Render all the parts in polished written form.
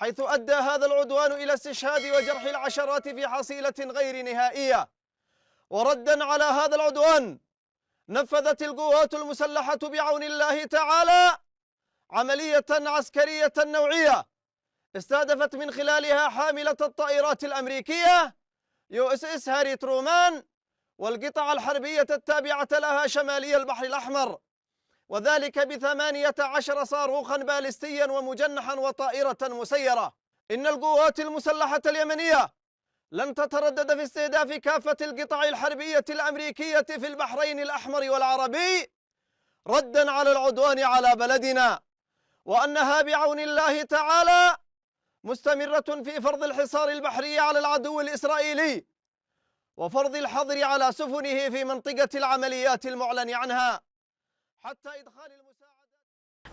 حيث أدى هذا العدوان إلى استشهاد وجرح العشرات في حصيلة غير نهائية. وردا على هذا العدوان نفذت القوات المسلحة بعون الله تعالى عملية عسكرية نوعية استهدفت من خلالها حاملة الطائرات الأمريكية USS هاري ترومان والقطع الحربية التابعة لها شمالي البحر الأحمر، وذلك ب18 صاروخا باليستيا ومجنحا وطائرة مسيرة. إن القوات المسلحة اليمنية لن تتردد في استهداف كافة القطع الحربية الأمريكية في البحرين الأحمر والعربي ردا على العدوان على بلدنا، وأنها بعون الله تعالى مستمرة في فرض الحصار البحري على العدو الإسرائيلي وفرض الحظر على سفنه في منطقة العمليات المعلن عنها حتى إدخال المساعدات.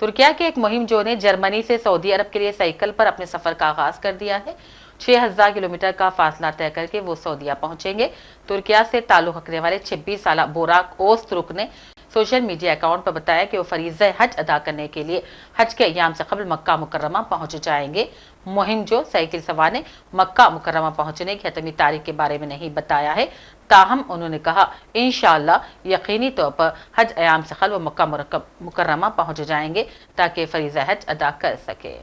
ترکیہ کے ایک مہم جو نے جرمنی سے سعودی عرب کے لیے سائیکل پر اپنے سفر کا آغاز کر دیا ہے۔ 6000 کلومیٹر کا فاصلہ طے کر کے وہ سعودیہ پہنچیں گے۔ ترکیہ سے تعلق رکھنے والے 26 سالہ بوراک اوزترک نے سوشل میڈیا اکاؤنٹ پر بتایا کہ وہ فریضہ حج ادا کرنے کے لیے حج کے ایام سے قبل مکہ مکرمہ پہنچ جائیں گے۔ مہم جو سائیکل سوار نے مکہ مکرمہ پہنچنے کی حتمی تاریخ کے بارے میں نہیں بتایا ہے، تاہم انہوں نے کہا انشاءاللہ یقینی طور پر حج ایام سے قبل وہ مکہ مکرمہ پہنچ جائیں گے تاکہ فریضہ حج ادا کر سکے۔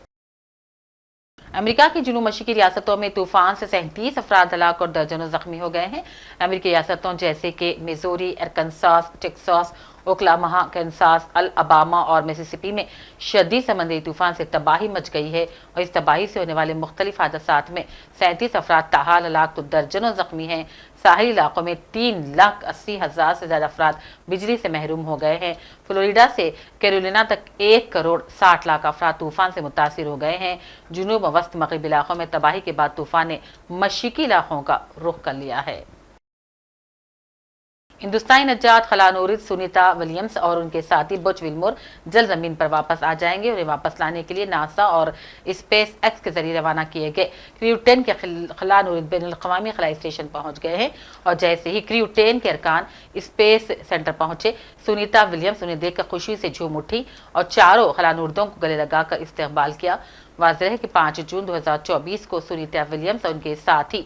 امریکہ کی جنوب مشرقی ریاستوں میں طوفان سے 37 افراد ہلاک اور درجنوں زخمی ہو گئے ہیں۔ امریکی ریاستوں جیسے کہ میزوری، ارکنساس، ٹیکساس، اوکلاہوما، کینساس، الاباما اور میسیسپی میں شدید سمندری طوفان سے تباہی مچ گئی ہے اور اس تباہی سے ہونے والے مختلف حادثات میں 37 افراد تاحال ہلاک تو درجنوں زخمی ہیں۔ ساحلی علاقوں میں 3,80,000 سے زیادہ افراد بجلی سے محروم ہو گئے ہیں۔ فلوریڈا سے کیرولینا تک 1,60,00,000 افراد طوفان سے متاثر ہو گئے ہیں۔ جنوب و وسط مغربی علاقوں میں تباہی کے بعد طوفان نے مشرقی علاقوں کا رخ کر لیا ہے۔ ہندوستانی نجات خلا نورد سنیتا ولیمز اور ان کے ساتھی بچ ویلمور جلد زمین پر واپس آ جائیں گے۔ انہیں واپس لانے کے لیے ناسا اور اسپیس ایکس کے ذریعے روانہ کیے گئے کریو 10 کے خلا نورد بین الاقوامی خلائی اسٹیشن پہنچ گئے ہیں اور جیسے ہی کریو 10 کے ارکان اسپیس سینٹر پہنچے، سنیتا ولیمز انہیں دیکھ کر خوشی سے جھوم اٹھی اور چاروں خلا نوردوں کو گلے لگا کر استقبال کیا۔ واضح ہے کہ 5 جون 2024 کو سنیتا ولیمز اور ان کے ساتھی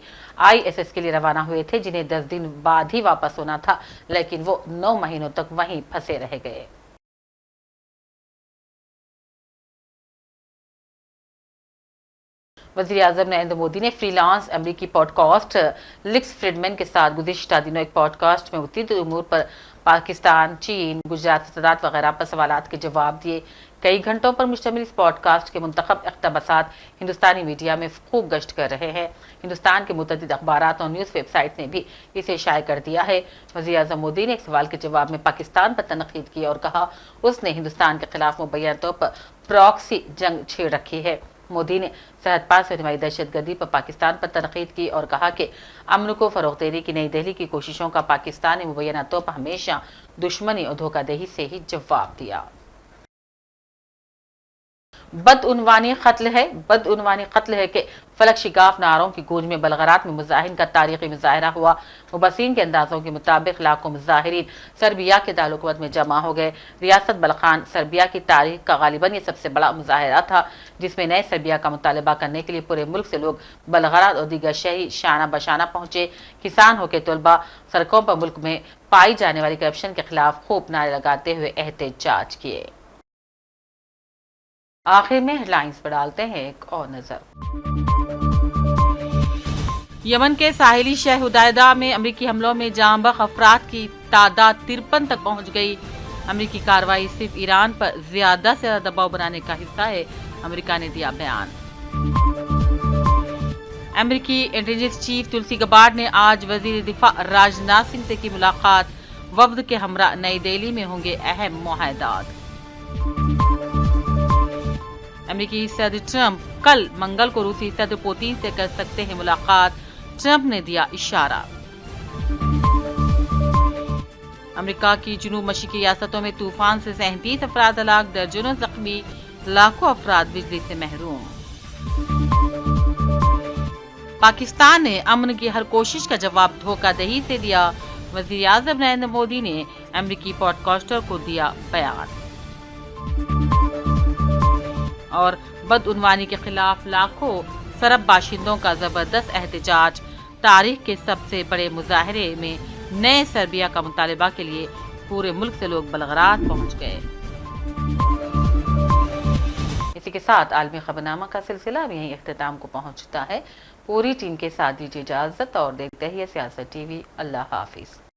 ISS کے لیے روانہ ہوئے تھے، جنہیں 10 دن بعد ہی واپس ہونا تھا، لیکن وہ 9 مہینوں تک وہیں پھنسے رہ گئے۔ وزیر اعظم نریندر مودی نے فری لانس امریکی پوڈ کاسٹ لیکس فریڈمین کے ساتھ گزشتہ دنوں ایک پوڈ کاسٹ میں متعدد امور پر پاکستان، چین، گجرات فسادات وغیرہ پر سوالات کے جواب دیے۔ کئی گھنٹوں پر مشتمل اس پوڈ کاسٹ کے منتخب اقتباسات ہندوستانی میڈیا میں خوب گشت کر رہے ہیں۔ ہندوستان کے متعدد اخبارات اور نیوز ویب سائٹ نے بھی اسے شائع کر دیا ہے۔ وزیر اعظم مودی نے ایک سوال کے جواب میں پاکستان پر تنقید کی اور کہا اس نے ہندوستان کے خلاف مبینہ طور پر پراکسی جنگ چھیڑ رکھی ہے۔ مودی نے سرحد پار سے ہونے والی دہشت گردی پر پاکستان پر تنقید کی اور کہا کہ امن کو فروغ دینے کی نئی دہلی کی کوششوں کا پاکستان نے مبینہ طور پر ہمیشہ دشمنی اور دھوکہ دہی سے ہی جواب دیا۔ بدعنوانی قتل ہے کہ فلک شگاف نعروں کی گونج میں بلغرات میں مظاہرین کا تاریخی مظاہرہ ہوا۔ مبصرین کے اندازوں کے مطابق لاکھوں مظاہرین سربیا کے دارالحکومت میں جمع ہو گئے۔ ریاست بلقان سربیا کی تاریخ کا غالباً یہ سب سے بڑا مظاہرہ تھا، جس میں نئے سربیا کا مطالبہ کرنے کے لیے پورے ملک سے لوگ بلغرات اور دیگر شہری شانہ بشانہ پہنچے۔ کسان ہو کے طلباء سڑکوں پر ملک میں پائی جانے والی کرپشن کے خلاف خوب نعرے لگاتے ہوئے احتجاج کیے۔ آخر میں ہیڈ لائنز پر ڈالتے ہیں ایک اور نظر۔ یمن کے ساحلی شہر حدیدہ میں امریکی حملوں میں جاں بخش افراد کی تعداد 53 تک پہنچ گئی۔ امریکی کارروائی صرف ایران پر زیادہ سے زیادہ دباؤ بنانے کا حصہ ہے، امریکہ نے دیا بیان۔ امریکی انٹیلیجنس چیف تلسی گبارڈ نے آج وزیر دفاع راجناتھ سنگھ سے کی ملاقات۔ وفد کے ہمراہ نئی دہلی میں ہوں گے اہم معاہدات۔ امریکی صدر ٹرمپ کل منگل کو روسی صدر پوتین سے کر سکتے ہیں ملاقات، ٹرمپ نے دیا اشارہ۔ امریکہ کی جنوب مشرقی ریاستوں میں طوفان سے 37 افراد ہلاک، درجنوں زخمی، لاکھوں افراد بجلی سے محروم۔ پاکستان نے امن کی ہر کوشش کا جواب دھوکہ دہی سے دیا، وزیر اعظم نریندر مودی نے امریکی پوڈ کاسٹر کو دیا بیان۔ اور بدعنوانی کے خلاف لاکھوں سرب باشندوں کا زبردست احتجاج، تاریخ کے سب سے بڑے مظاہرے میں نئے سربیا کا مطالبہ کے لیے پورے ملک سے لوگ بلغرات پہنچ گئے۔ اسی کے ساتھ عالمی خبرنامہ کا سلسلہ اب یہیں اختتام کو پہنچتا ہے۔ پوری ٹیم کے ساتھ دیجیے اجازت اور دیکھتے رہیے سیاست ٹی وی۔ اللہ حافظ۔